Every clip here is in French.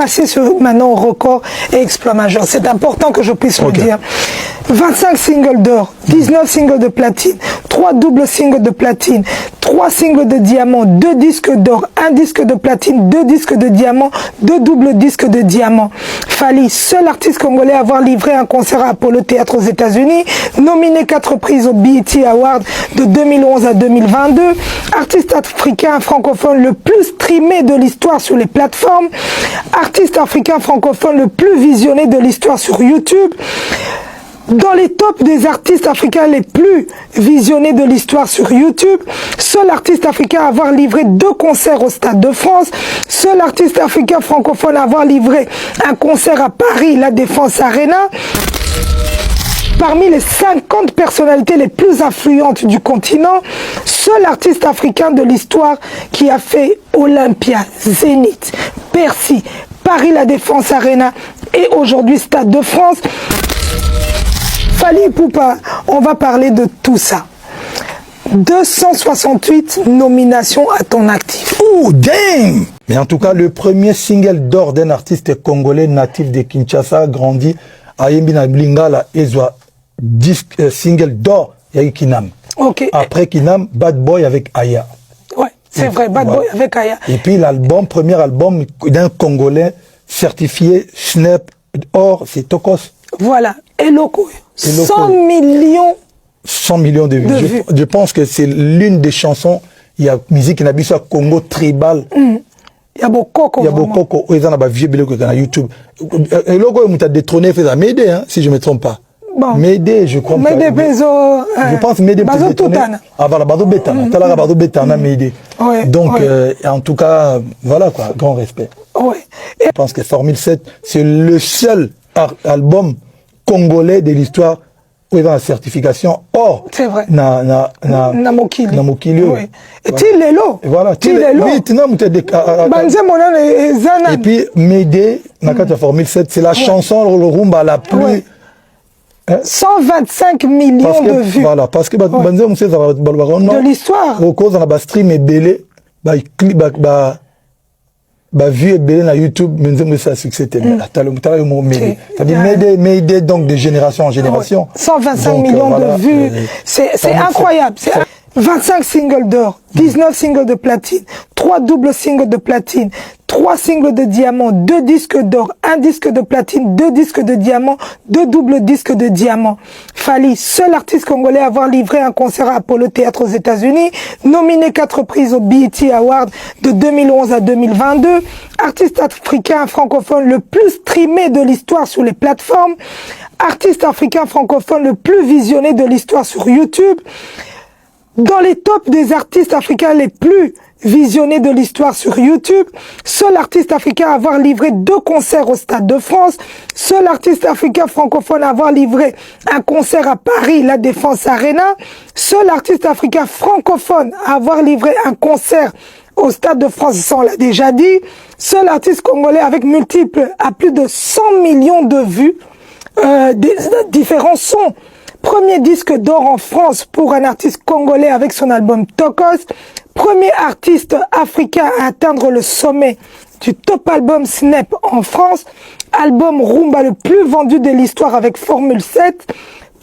passer maintenant au record et exploit majeur. C'est important que je puisse le dire. 25 singles d'or, 19 singles de platine, 3 doubles singles de platine, 3 singles de diamant, 2 disques d'or, 1 disque de platine, 2 disques de diamant, 2 doubles disques de diamant. Fally, seul artiste congolais à avoir livré un concert à Apollo Théâtre aux États-Unis, nominé 4 reprises au BET Award de 2011 à 2022, artiste africain francophone le plus streamé de l'histoire sur les plateformes, artiste africain francophone le plus visionné de l'histoire sur YouTube. Dans les tops des artistes africains les plus visionnés de l'histoire sur YouTube, seul artiste africain à avoir livré 2 concerts au Stade de France, seul artiste africain francophone à avoir livré un concert à Paris, la Défense Arena. Parmi les 50 personnalités les plus influentes du continent, seul artiste africain de l'histoire qui a fait Olympia, Zénith, Bercy, Paris, la Défense Arena et aujourd'hui Stade de France. Fally Ipupa, on va parler de tout ça. 268 nominations à ton actif. Oh, damn! Mais en tout cas, le premier single d'or d'un artiste congolais natif de Kinshasa, grandi à Yembina Lingala, Ezwa, single d'or, il y a eu Kinam. Okay. Après Kinam, Bad Boy avec Aya. Ouais, c'est vrai, Bad Boy avec Aya. Et puis l'album, premier album d'un Congolais certifié Snap Or, c'est Tokos. Voilà, Eloko. 100 millions. 100 millions de vues. Je pense que c'est l'une des chansons, il y a musique qui n'a pas sur Congo tribal. Il y a beaucoup. Il y a beaucoup. Ils ont vieux billet sur YouTube. Eloko, il m'a détrôné, fait ça. Médé, hein, si je ne me trompe pas. Bon. Médé, je crois. Médé Bezo. Je pense Médé Bazo Toutana. Ah voilà, Bazo Betana. Tala Bazo Betana, Médé. Donc, en tout cas, voilà quoi, grand respect. Je pense que Formule 7, c'est le seul album congolais de l'histoire où il y a la certification or. C'est vrai. Na Mokili. Oui. Et Tilelo. Voilà. Tilelo. Oui, et puis, Médé, dans la Formule 7, c'est la chanson, le rumba la plus... 125 millions de vues. Voilà, parce que de l'histoire. Au cause, on a stream et belé, vu et belé na YouTube, mais c'est un succès. C'est-à-dire, Médé, donc, de génération en génération. 125 millions de vues. C'est incroyable. 25 singles d'or, 19 singles de platine, 3 doubles singles de platine, 3 singles de diamant, 2 disques d'or, 1 disque de platine, 2 disques de diamant, 2 doubles disques de diamant. Fally, seul artiste congolais à avoir livré un concert à Apollo Théâtre aux États-Unis, nominé 4 reprises au BET Award de 2011 à 2022, artiste africain francophone le plus streamé de l'histoire sur les plateformes, artiste africain francophone le plus visionné de l'histoire sur YouTube. Dans les tops des artistes africains les plus visionnés de l'histoire sur YouTube, seul artiste africain à avoir livré 2 concerts au Stade de France, seul artiste africain francophone à avoir livré un concert à Paris, la Défense Arena, seul artiste africain francophone à avoir livré un concert au Stade de France, ça on l'a déjà dit, seul artiste congolais avec multiples à plus de 100 millions de vues, différents sons. Premier disque d'or en France pour un artiste congolais avec son album Tokos. Premier artiste africain à atteindre le sommet du top album Snap en France. Album Rumba le plus vendu de l'histoire avec Formule 7.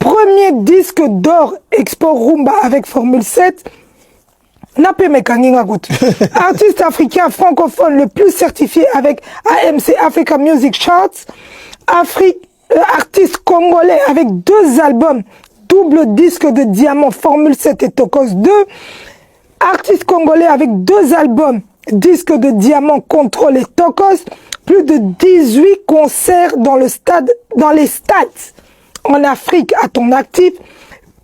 Premier disque d'or export Rumba avec Formule 7. Artiste africain francophone le plus certifié avec AMC Africa Music Charts. Artiste congolais avec 2 albums, double disque de diamant, Formule 7 et Tokos 2. Artiste congolais avec 2 albums, disque de diamant, Contrôle et Tokos. Plus de 18 concerts dans les stades en Afrique à ton actif.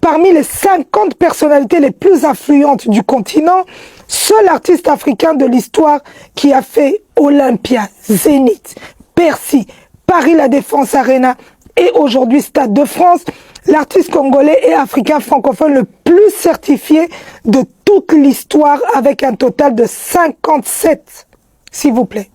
Parmi les 50 personnalités les plus influentes du continent, seul artiste africain de l'histoire qui a fait Olympia, Zénith, Bercy, Paris, la Défense Arena et aujourd'hui Stade de France, l'artiste congolais et africain francophone le plus certifié de toute l'histoire avec un total de 57, s'il vous plaît,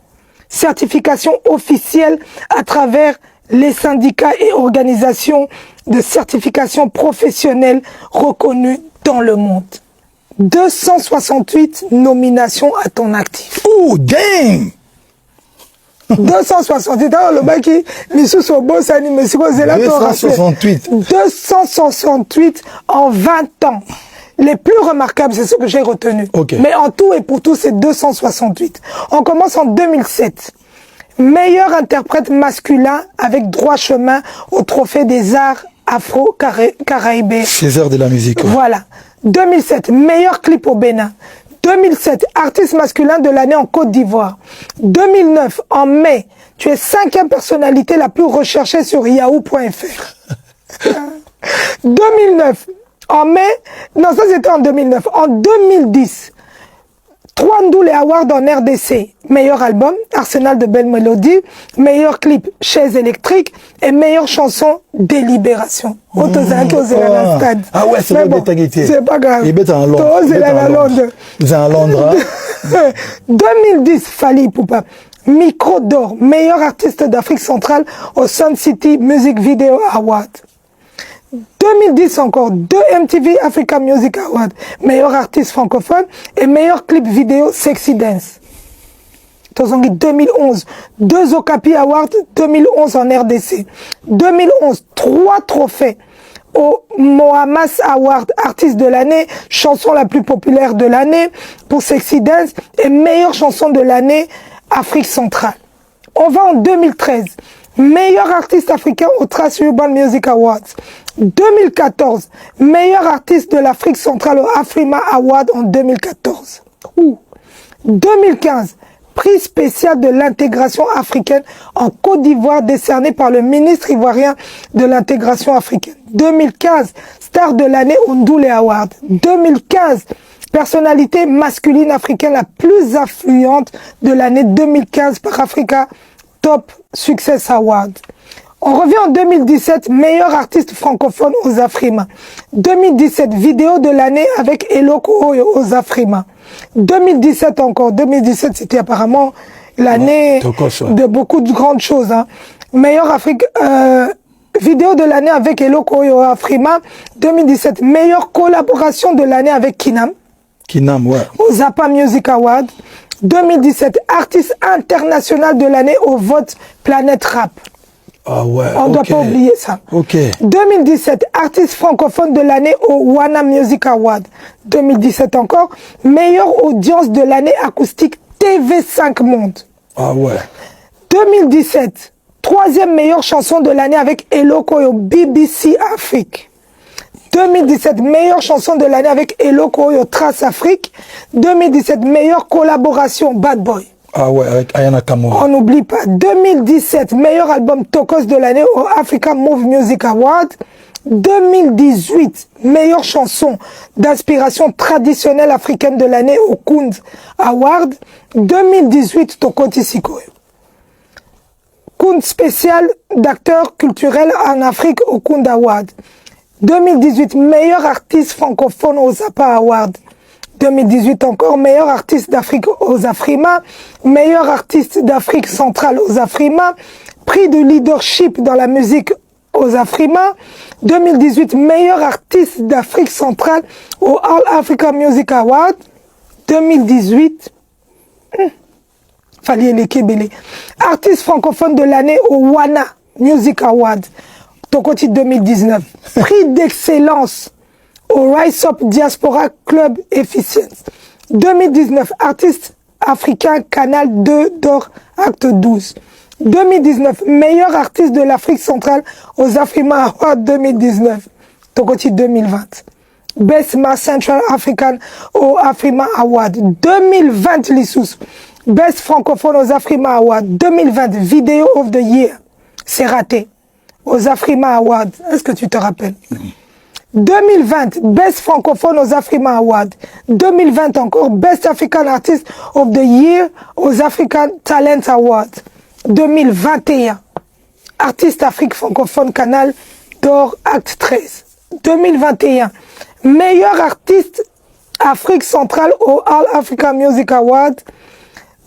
certifications officielles à travers les syndicats et organisations de certification professionnelle reconnues dans le monde. 268 nominations à ton actif. Oh, damn! 268. Alors, le bac qui, Missou Sobo, ça anime, c'est quoi, c'est là, 268. 268 en 20 ans. Les plus remarquables, c'est ce que j'ai retenu. Okay. Mais en tout et pour tout, c'est 268. On commence en 2007. Meilleur interprète masculin avec droit chemin au trophée des arts afro-caraïbés. César de la musique. Ouais. Voilà. 2007, meilleur clip au Bénin. 2007, artiste masculin de l'année en Côte d'Ivoire. 2009, en mai, tu es 5e personnalité la plus recherchée sur yahoo.fr. 2009, en mai, non, ça c'était en 2009. En 2010, 3 Ndoulé Awards en RDC. Meilleur album, Arsenal de belles mélodies. Meilleur clip, Chaise électrique. Et meilleure chanson, Délibération. Ah ouais, c'est le détaillité. C'est pas grave. Il est en Londres. Il est en Londres. Il est en Londres. 2010, Fally Ipupa. Micro d'or, meilleur artiste d'Afrique centrale au Sun City Music Video Award. 2010 encore, 2 MTV Africa Music Awards, meilleur artiste francophone et meilleur clip vidéo Sexy Dance. 2011, 2 Okapi Awards 2011 en RDC. 2011, 3 trophées au Mohamas Award, artiste de l'année, chanson la plus populaire de l'année pour Sexy Dance et meilleure chanson de l'année Afrique centrale. On va en 2013. Meilleur artiste africain au Trace Urban Music Awards. 2014, meilleur artiste de l'Afrique centrale au Afrima Award en 2014. 2015, prix spécial de l'intégration africaine en Côte d'Ivoire décerné par le ministre ivoirien de l'intégration africaine. 2015, star de l'année au Ndoulé Award. 2015, personnalité masculine africaine la plus influente de l'année 2015 par Africa Top Success Award. On revient en 2017, meilleur artiste francophone aux Afrima. 2017, vidéo de l'année avec Eloko aux Afrima. 2017 encore, 2017 c'était apparemment l'année de beaucoup de grandes choses. Hein. Meilleur vidéo de l'année avec Eloko aux Afrima. 2017, meilleure collaboration de l'année avec Kinam. Kinam, ouais. Au Zappa Music Award. 2017, artiste international de l'année au vote Planète Rap. Ah ouais, on ne doit pas oublier ça. 2017, artiste francophone de l'année au Wana Music Award. 2017 encore, meilleure audience de l'année acoustique TV5 Monde. Ah ouais. 2017, troisième meilleure chanson de l'année avec Eloko au BBC Afrique. 2017, meilleure chanson de l'année avec Eloko au Trace Afrique. 2017, meilleure collaboration Bad Boy. Ah ouais, avec Ayana Kamura. On n'oublie pas. 2017, meilleur album Tokos de l'année au Africa Move Music Award. 2018, meilleure chanson d'inspiration traditionnelle africaine de l'année au Kund Award. 2018, Tokoti Sikoyo. Kund spécial d'acteur culturel en Afrique au Kund Award. 2018, meilleur artiste francophone aux Zappa Awards. 2018 encore, meilleur artiste d'Afrique aux Afrima, meilleur artiste d'Afrique centrale aux Afrima, prix de leadership dans la musique aux Afrima. 2018, meilleur artiste d'Afrique centrale au All Africa Music Award. 2018, Fally Elekebele, artiste francophone de l'année au Wana Music Award. Tokoti 2019, prix d'excellence au Rise Up Diaspora Club Efficience. 2019, artiste africain Canal 2 d'Or Acte 12. 2019, meilleur artiste de l'Afrique centrale aux Afrima Awards 2019. Tokoti 2020. Best Mass Central African au Afrima Award 2020 Lissous. Best francophone aux Afrima Awards 2020 Video of the Year. C'est raté. Aux Afrima Awards. Est-ce que tu te rappelles? 2020, Best francophone aux Afrima Awards. 2020 encore, Best African Artist of the Year aux African Talent Awards. 2021, Artiste Afrique francophone Canal d'Or Acte 13. 2021, meilleur artiste Afrique centrale au All Africa Music Award.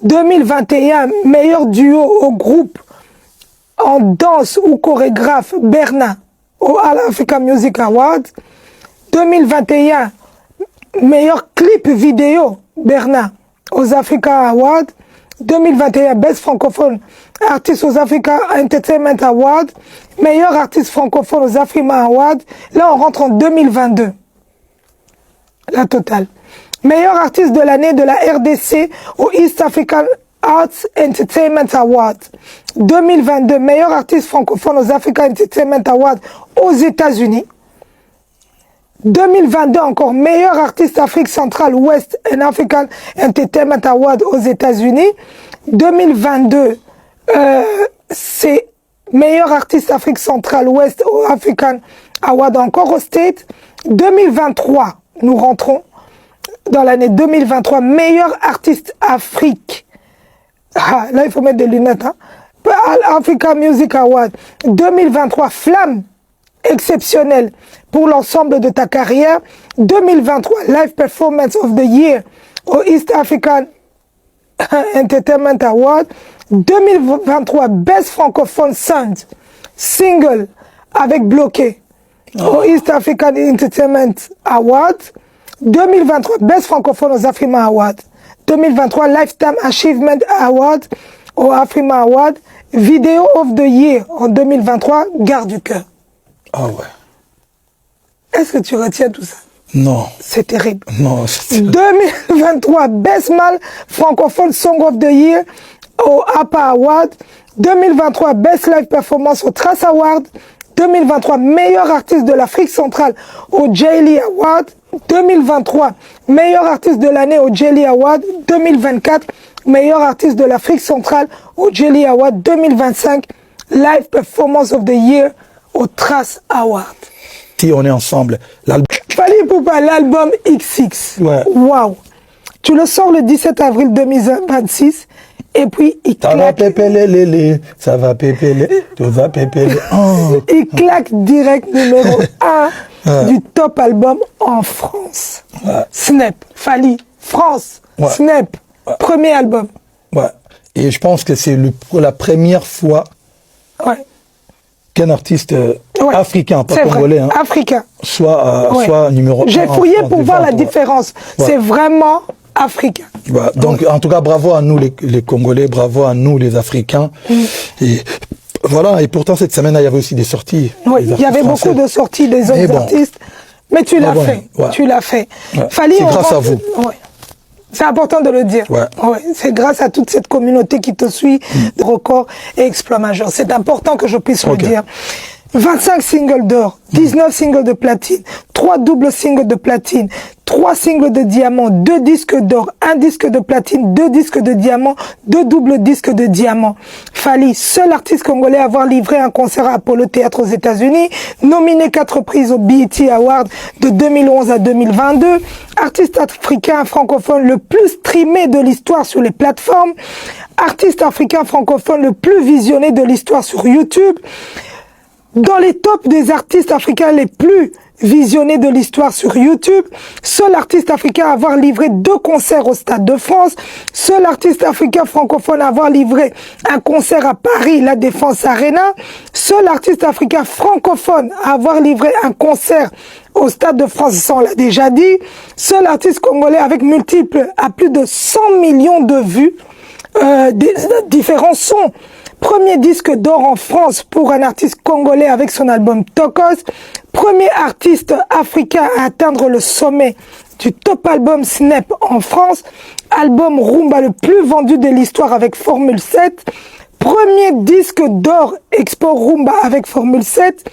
2021, meilleur duo au groupe en danse ou chorégraphe Berna au All Africa Music Award. 2021, meilleur clip vidéo Berna aux Africa Awards. 2021, Best francophone artiste aux Africa Entertainment Awards, meilleur artiste francophone aux Afrima Awards. Là, on rentre en 2022. La totale. Meilleur artiste de l'année de la RDC au East African Arts Entertainment Awards. 2022, meilleur artiste francophone aux Africa Entertainment Awards aux États-Unis. 2022 encore, meilleur artiste Afrique centrale West and African Entertainment Award aux États-Unis. 2022, c'est meilleur artiste Afrique centrale West au African Award encore aux States. 2023, nous rentrons dans l'année 2023, meilleur artiste Afrique. Ah, là, il faut mettre des lunettes. Hein. Africa Music Award 2023, flamme exceptionnelle pour l'ensemble de ta carrière. 2023, Live Performance of the Year au East African Entertainment Award. 2023, Best Francophone Sound Single avec Bloqué au East African Entertainment Award. 2023, Best Francophone aux Afrima Awards. 2023, Lifetime Achievement Award au Afrima Award. Video of the Year en 2023, Gare du Cœur. Ah ouais. Est-ce que tu retiens tout ça? Non. C'est terrible. Non. 2023, Best Male Francophone Song of the Year au APA Award. 2023, Best Live Performance au Trace Award. 2023, meilleur artiste de l'Afrique centrale au Jaylee Award. 2023, meilleur artiste de l'année au Jaylee Award. 2024, meilleur artiste de l'Afrique centrale au Jaylee Award. 2025, Live Performance of the Year au Trace Award. Si on est ensemble, l'album... Fally Ipupa, l'album XX. Ouais. Waouh. Tu le sors le 17 avril 2026 et puis il claque. Ça va pépé ça va pépé tout va pépé oh. Il claque direct numéro 1 du top album en France. Ouais. Snap, Fally, France, ouais. Snap, ouais. Premier album. Ouais. Et je pense que c'est la première fois qu'un artiste africain, pas congolais, hein, africain, soit numéro 1. J'ai fouillé pour voir la différence. Ouais. C'est vraiment africain. Ouais. Donc, en tout cas, bravo à nous les Congolais, bravo à nous les Africains. Et voilà, et pourtant, cette semaine, il y avait aussi des sorties. Oui, il y avait beaucoup de sorties des autres artistes. Mais tu l'as fait. Ouais. Tu l'as fait. Ouais. C'est grâce à vous. Ouais. C'est important de le dire. Ouais. Ouais. C'est grâce à toute cette communauté qui te suit, de Record et Exploit Major. C'est important que je puisse le dire. 25 singles d'or, 19 singles de platine, 3 doubles singles de platine, 3 singles de diamant, 2 disques d'or, 1 disque de platine, 2 disques de diamant, 2 doubles disques de diamant. Fally, seul artiste congolais à avoir livré un concert à Apollo Théâtre aux États-Unis, nominé 4 reprises au BET Award de 2011 à 2022, artiste africain francophone le plus streamé de l'histoire sur les plateformes, artiste africain francophone le plus visionné de l'histoire sur YouTube, dans les tops des artistes africains les plus visionnés de l'histoire sur YouTube, seul artiste africain à avoir livré 2 concerts au Stade de France, seul artiste africain francophone à avoir livré un concert à Paris, la Défense Arena, seul artiste africain francophone à avoir livré un concert au Stade de France, ça on l'a déjà dit, seul artiste congolais avec multiples à plus de 100 millions de vues, différents sons. Premier disque d'or en France pour un artiste congolais avec son album Tokos. Premier artiste africain à atteindre le sommet du top album Snap en France. Album Rumba le plus vendu de l'histoire avec Formule 7. Premier disque d'or Expo Rumba avec Formule 7.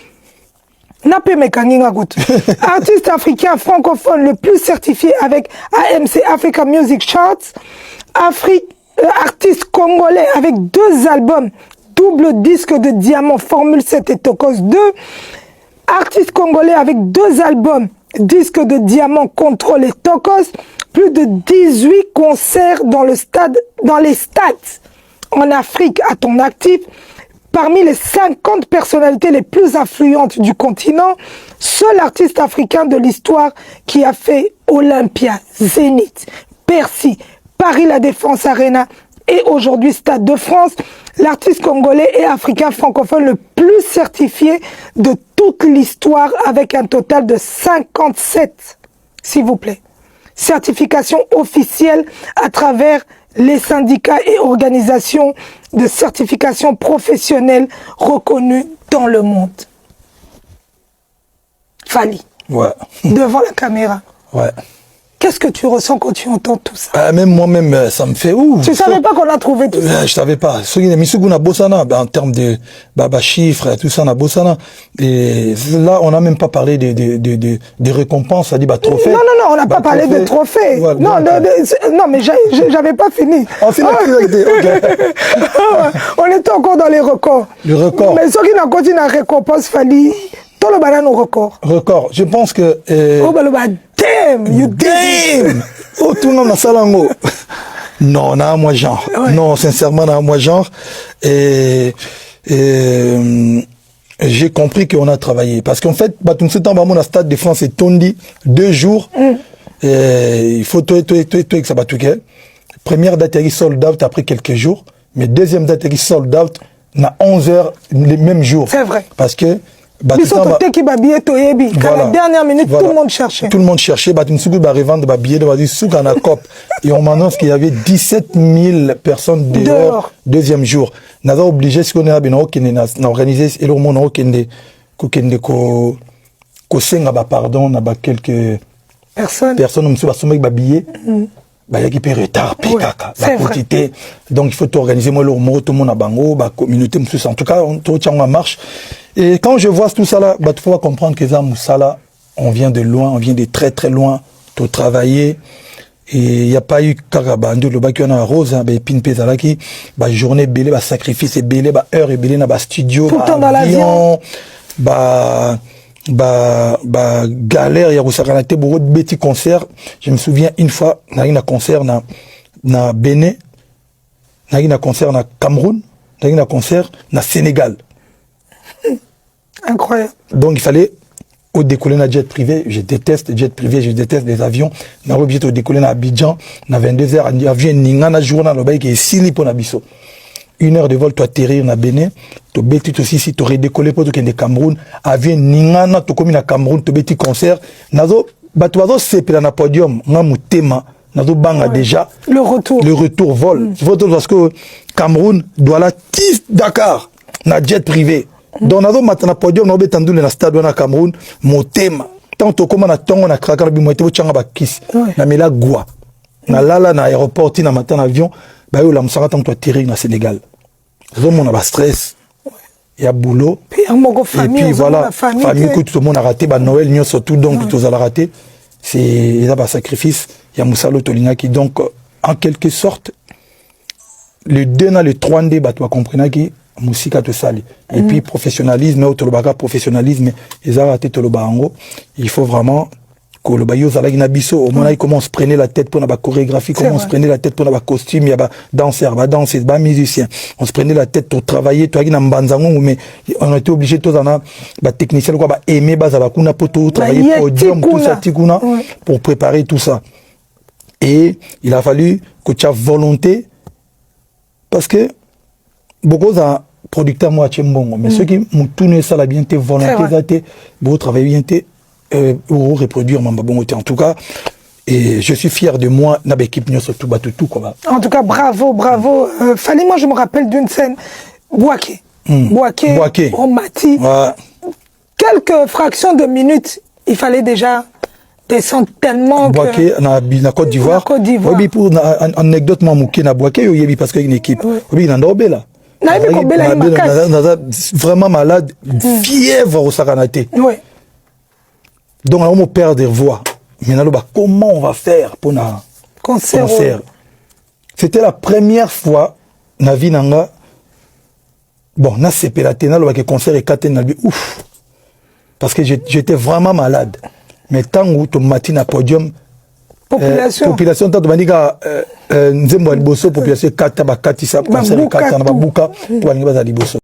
Artiste africain francophone le plus certifié avec AMC Africa Music Charts. Artiste congolais avec 2 albums, double disque de diamant, Formule 7 et Tokos 2. Artiste congolais avec 2 albums, disque de diamant, Contrôle et Tokos. Plus de 18 concerts dans les stades en Afrique à ton actif. Parmi les 50 personnalités les plus influentes du continent, seul artiste africain de l'histoire qui a fait Olympia, Zénith, Bercy, Paris La Défense Arena et aujourd'hui Stade de France, l'artiste congolais et africain francophone le plus certifié de toute l'histoire avec un total de 57, s'il vous plaît, certification officielle à travers les syndicats et organisations de certification professionnelle reconnus dans le monde. Fally. Ouais. Devant la caméra. Ouais. Qu'est-ce que tu ressens quand tu entends tout ça? Même moi-même, ça me fait ouf. Tu savais pas qu'on a trouvé tout ça? Je savais pas. En termes de chiffres, tout ça, on a bossana. Et là, on n'a même pas parlé des récompenses, c'est-à-dire trophées. Non, on n'a pas parlé de trophées. Voilà, non, mais j'avais pas fini. On finit on était encore dans les records. Le record. Mais ceux qui n'ont continué à récompense, Fally, tout le banane au record. Record. Je pense que... damn, you damn. Oh, tout le monde a ça là. Non, on a moi genre. Ouais. Non, sincèrement, on a moi genre. Et j'ai compris qu'on a travaillé. Parce qu'en fait, tout ce temps, mon stade de France est tondi 2 jours. Et il faut tout que ça va tout. Première date, il est sold out après quelques jours. Mais deuxième date, il est sold out, on a 11 heures les mêmes jours. C'est vrai. Parce que la dernière minute, voilà. Tout le monde cherchait. Tout le monde cherchait. Revendre billet de COP. Et on m'annonce qu'il y avait 17 000 personnes dehors. Deuxième jour. Nous avons obligé, ce qu'on a organisé, et le monde pardon, quelques personnes qui billet. Il y a qui peut retard, la quantité. Donc il faut tout organiser. Moi, tout le monde a bango, la communauté, en tout cas, tout en marche. Et quand je vois tout ça là, il faut comprendre que ça là, on vient de loin, on vient de très très loin, tout travailler. Et il n'y a pas eu Karabandu, le bac qui a rose, pin pesalaki, journée belé, sacrifice belé, heure belé, studio, avion, galère, il y a beaucoup de petits concerts. Je me souviens une fois, il y a eu un concert na Bénin, il y a eu un concert na Cameroun, il y a eu un concert na Sénégal. Incroyable. Donc il fallait au décoller na jet privé. Je déteste jet privé, je déteste les avions. On a obligé de décoller na Abidjan, na 22 heures, avion ninga na journée na baï qui est sili pour na biso. 1 heure de vol, tu atterrir na Bénin, tu bêtis aussi si tu redécollé pour tu Cameroun, avion ninga na tu comme na Cameroun, tu bêtis concert. Nazo batuazo sepela na podium, na mutema, nazo banga déjà. Le retour vol. Parce que Cameroun doit la tisse Dakar na jet privé. Donc nazo matana podium na betandu na stade na Cameroun, motema. Tant to comme na tongo na kraka na bimoite bo changa ba kiss. Na mela gwa. Na lala na aéroport na matin avion, ba yo la musaka tant to atterrir na Sénégal. Zo mon a stress. Il y a boulot. Et puis voilà, famille que tout le monde a raté, Noël, nous surtout, donc tout a raté. C'est un sacrifice. Il y a Moussalo Tolinga qui, donc, en quelque sorte, le 2 na le 3D, tu vas comprendre qui Moussika te sali. Et puis, professionnalisme, professionnalisme, ils ont raté tout le bango. Il faut vraiment que le bayo zalagi na biso, au moment où comment on se prenait la tête pour la chorégraphie, comment on se prenait la tête pour la costume, il y a danseur, danseuse, musicien. On se prenait la tête pour travailler, toi qui n'a mbanzango, mais on était obligé tous en a, technicien, quoi, aimer, bazabakuna, pour tout travailler, podium, tout ça, tikuna, pour préparer tout ça. Et il a fallu que tu aies volonté, parce que, beaucoup de producteurs, moi, tchembongo, mais ceux qui m'ont tourné ça, la bien, volonté, beaucoup travailler bien, ou reproduire mon babongoté. En tout cas, et je suis fier de moi, na l'équipe surtout tout quoi. En tout cas, bravo. Fally, moi je me rappelle d'une scène, Bouaké, on Mati. Quelques fractions de minutes, il fallait déjà descendre tellement. Bouaké, na Côte d'Ivoire. Oui, pour anecdote, moi mouké na Bouaké, oui, parce qu'il y a une équipe. Oui, il en a là. Vraiment malade, fièvre au Sakanate. Oui. Donc, on va perdre des voix. Maintenant, comment on va faire pour un concert? C'était la première fois, na vie nanga, bon, na sepelate, na le concert et katen na ouf. Parce que j'étais vraiment malade. Mais tant que tu matin à podium, population, tant que tu m'as dit nzembo aliboso, population kata bakati sa, concert kata na babuka, pour aller à liboso.